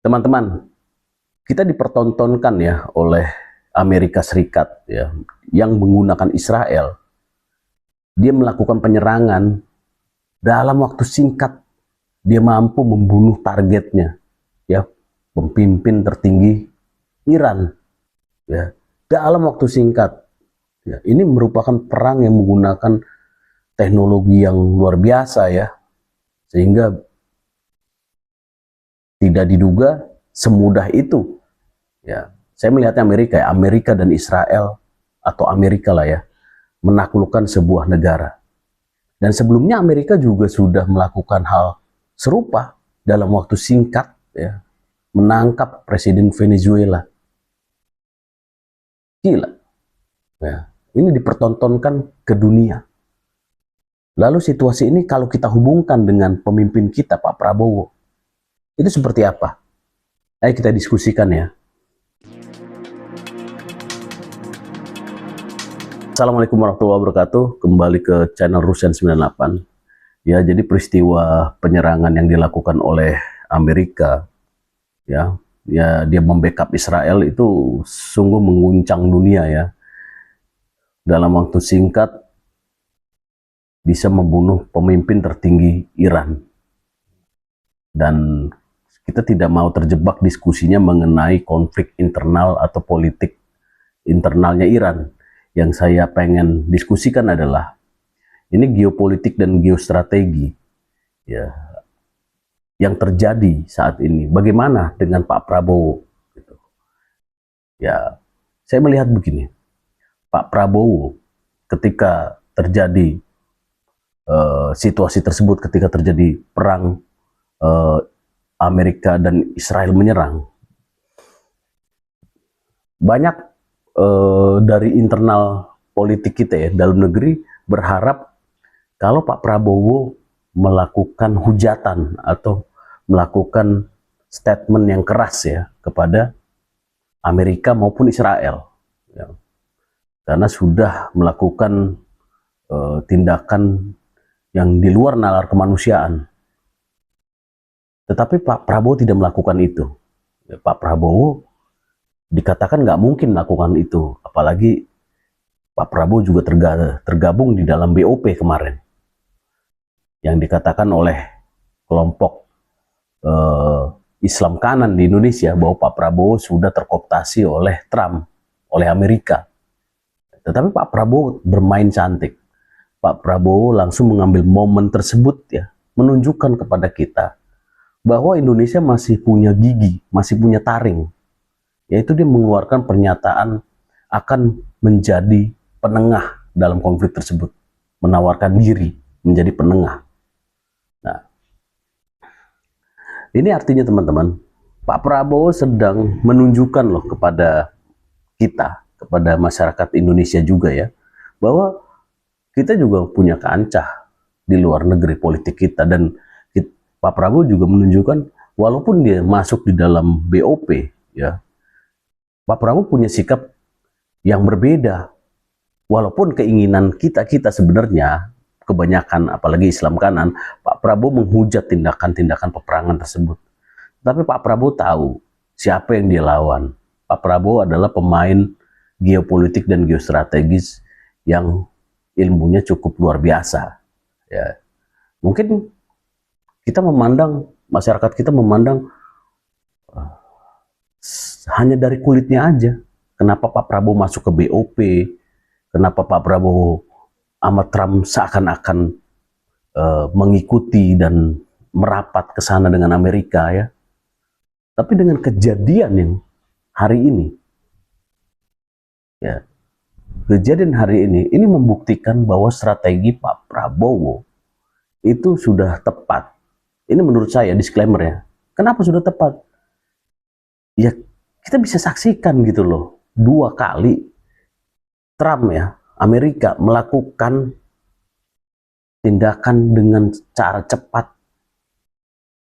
Teman-teman, kita dipertontonkan ya oleh Amerika Serikat ya, yang menggunakan Israel. Dia melakukan penyerangan dalam waktu singkat. Dia mampu membunuh targetnya, ya, pemimpin tertinggi Iran, ya, dalam waktu singkat. Ya, ini merupakan perang yang menggunakan teknologi yang luar biasa ya, sehingga tidak diduga semudah itu. Ya, saya melihatnya Amerika dan Israel atau Amerika lah ya, menaklukkan sebuah negara. Dan sebelumnya Amerika juga sudah melakukan hal serupa dalam waktu singkat ya, menangkap Presiden Venezuela. Gila. Ya, ini dipertontonkan ke dunia. Lalu situasi ini kalau kita hubungkan dengan pemimpin kita Pak Prabowo, itu seperti apa? Ayo kita diskusikan ya. Assalamualaikum warahmatullahi wabarakatuh. Kembali ke channel Rusian 98. Ya, jadi peristiwa penyerangan yang dilakukan oleh Amerika ya, dia membackup Israel itu sungguh mengguncang dunia ya. Dalam waktu singkat bisa membunuh pemimpin tertinggi Iran. Dan kita tidak mau terjebak diskusinya mengenai konflik internal atau politik internalnya Iran. Yang saya pengen diskusikan adalah ini geopolitik dan geostrategi ya yang terjadi saat ini. Bagaimana dengan Pak Prabowo? Gitu. Ya, saya melihat begini, Pak Prabowo ketika terjadi situasi tersebut, ketika terjadi perang Amerika dan Israel menyerang, banyak dari internal politik kita ya dalam negeri berharap kalau Pak Prabowo melakukan hujatan atau melakukan statement yang keras ya kepada Amerika maupun Israel ya, karena sudah melakukan tindakan yang di luar nalar kemanusiaan. Tetapi Pak Prabowo tidak melakukan itu. Ya, Pak Prabowo dikatakan nggak mungkin melakukan itu, apalagi Pak Prabowo juga tergabung di dalam BOP kemarin, yang dikatakan oleh kelompok Islam kanan di Indonesia bahwa Pak Prabowo sudah terkooptasi oleh Trump, oleh Amerika. Tetapi Pak Prabowo bermain cantik. Pak Prabowo langsung mengambil momen tersebut ya, menunjukkan kepada kita bahwa Indonesia masih punya gigi, masih punya taring. Yaitu dia mengeluarkan pernyataan akan menjadi penengah dalam konflik tersebut, menawarkan diri menjadi penengah. Nah, ini artinya teman-teman, Pak Prabowo sedang menunjukkan loh kepada kita, kepada masyarakat Indonesia juga ya, bahwa kita juga punya kancah di luar negeri politik kita. Dan Pak Prabowo juga menunjukkan walaupun dia masuk di dalam BOP ya, Pak Prabowo punya sikap yang berbeda. Walaupun keinginan kita sebenarnya kebanyakan, apalagi Islam kanan, Pak Prabowo menghujat tindakan-tindakan peperangan tersebut. Tapi Pak Prabowo tahu siapa yang dia lawan. Pak Prabowo adalah pemain geopolitik dan geostrategis yang ilmunya cukup luar biasa. Ya, mungkin kita memandang, masyarakat kita memandang hanya dari kulitnya aja. Kenapa Pak Prabowo masuk ke BOP? Kenapa Pak Prabowo sama Trump seakan-akan mengikuti dan merapat ke sana dengan Amerika ya? Tapi dengan kejadian yang hari ini, ya, kejadian hari ini membuktikan bahwa strategi Pak Prabowo itu sudah tepat. Ini menurut saya disclaimer ya. Kenapa sudah tepat? Ya, kita bisa saksikan gitu loh, 2 kali Trump ya, Amerika melakukan tindakan dengan cara cepat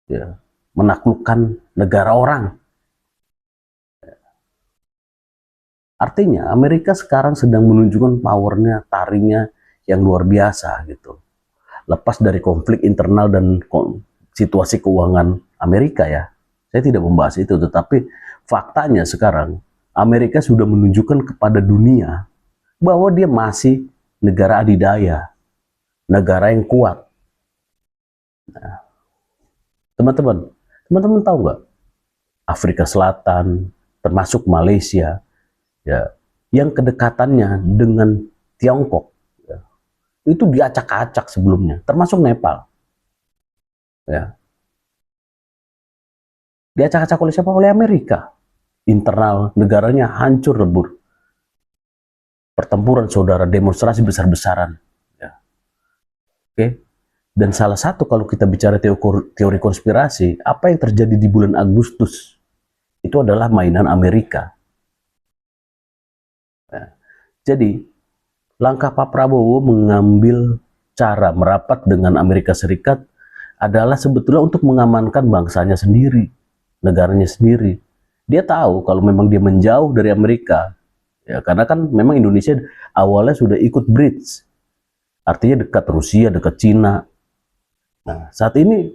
ya, menaklukkan negara orang. Artinya Amerika sekarang sedang menunjukkan powernya, taringnya yang luar biasa gitu. Lepas dari konflik internal dan situasi keuangan Amerika ya, Saya tidak membahas itu, tetapi faktanya sekarang Amerika sudah menunjukkan kepada dunia bahwa dia masih negara adidaya, negara yang kuat. Nah, teman-teman tahu nggak? Afrika Selatan, termasuk Malaysia, ya, yang kedekatannya dengan Tiongkok, ya, itu diacak-acak sebelumnya, termasuk Nepal, ya, diacak-acak oleh siapa? Oleh Amerika. Internal negaranya hancur lebur, pertempuran saudara, demonstrasi besar-besaran, ya. Oke. Dan salah satu kalau kita bicara teori konspirasi, apa yang terjadi di bulan Agustus itu adalah mainan Amerika. Ya. Jadi langkah Pak Prabowo mengambil cara merapat dengan Amerika Serikat adalah sebetulnya untuk mengamankan bangsanya sendiri, negaranya sendiri. Dia tahu kalau memang dia menjauh dari Amerika, ya, karena kan memang Indonesia awalnya sudah ikut BRICS, artinya dekat Rusia, dekat Cina. Nah, saat ini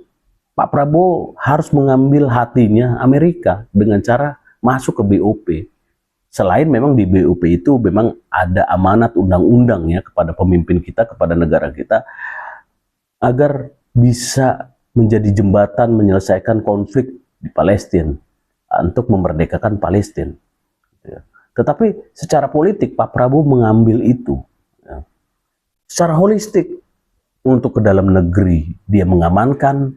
Pak Prabowo harus mengambil hatinya Amerika dengan cara masuk ke BOP. Selain memang di BOP itu memang ada amanat undang-undangnya kepada pemimpin kita, kepada negara kita, agar bisa menjadi jembatan menyelesaikan konflik di Palestina, untuk memerdekakan Palestina. Tetapi secara politik Pak Prabowo mengambil itu, ya, secara holistik. Untuk ke dalam negeri dia mengamankan,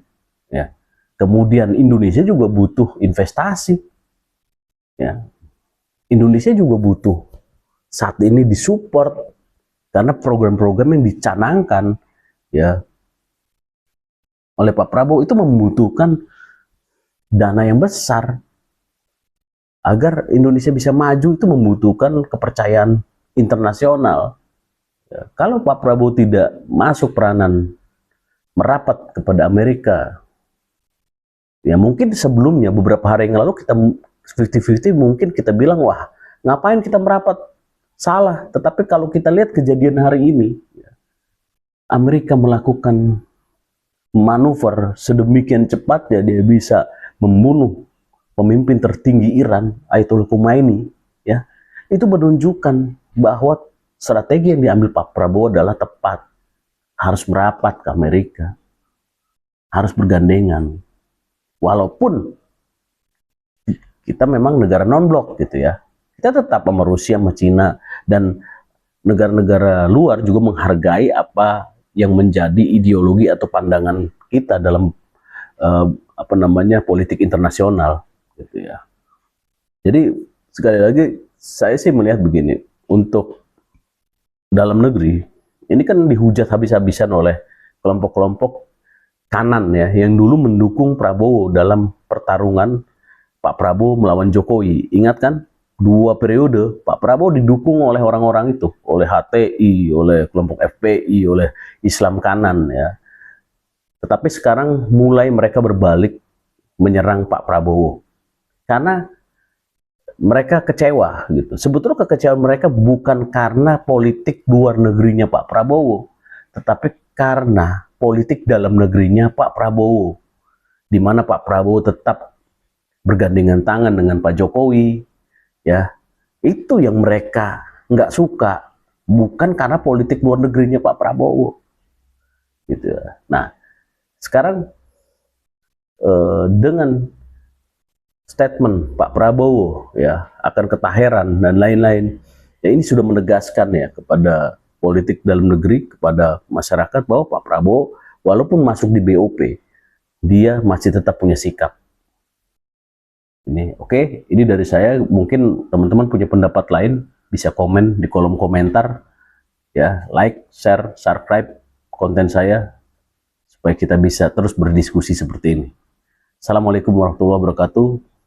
ya. Kemudian Indonesia juga butuh investasi, ya. Indonesia juga butuh saat ini disupport karena program-program yang dicanangkan, ya, oleh Pak Prabowo itu membutuhkan dana yang besar. Agar Indonesia bisa maju itu membutuhkan kepercayaan internasional. Ya, kalau Pak Prabowo tidak masuk peranan merapat kepada Amerika, ya mungkin sebelumnya beberapa hari yang lalu kita 50-50 mungkin kita bilang, wah ngapain kita merapat, salah. Tetapi kalau kita lihat kejadian hari ini, ya, Amerika melakukan manuver sedemikian cepat, ya, dia bisa membunuh pemimpin tertinggi Iran, Ayatollah Khomeini, ya, itu menunjukkan bahwa strategi yang diambil Pak Prabowo adalah tepat. Harus merapat ke Amerika, harus bergandengan. Walaupun kita memang negara non-blok gitu ya, kita tetap sama Rusia, sama Cina, dan negara-negara luar juga menghargai apa yang menjadi ideologi atau pandangan kita dalam politik internasional gitu ya. Jadi sekali lagi saya sih melihat begini, untuk dalam negeri ini kan dihujat habis-habisan oleh kelompok-kelompok kanan ya, yang dulu mendukung Prabowo dalam pertarungan Pak Prabowo melawan Jokowi. Ingat kan, 2 periode Pak Prabowo didukung oleh orang-orang itu, oleh HTI, oleh kelompok FPI, oleh Islam kanan ya. Tetapi sekarang mulai mereka berbalik menyerang Pak Prabowo karena mereka kecewa gitu. Sebetulnya kekecewaan mereka bukan karena politik luar negerinya Pak Prabowo, tetapi karena politik dalam negerinya Pak Prabowo, di mana Pak Prabowo tetap bergandengan tangan dengan Pak Jokowi, ya. Itu yang mereka nggak suka, bukan karena politik luar negerinya Pak Prabowo, gitu. Nah, sekarang dengan statement Pak Prabowo ya akan ke Teheran dan lain-lain, ya ini sudah menegaskan ya kepada politik dalam negeri, kepada masyarakat, bahwa Pak Prabowo walaupun masuk di BOP, dia masih tetap punya sikap. Ini oke, ini dari saya. Mungkin teman-teman punya pendapat lain, bisa komen di kolom komentar ya, like, share, subscribe konten saya supaya kita bisa terus berdiskusi seperti ini. Assalamualaikum warahmatullahi wabarakatuh.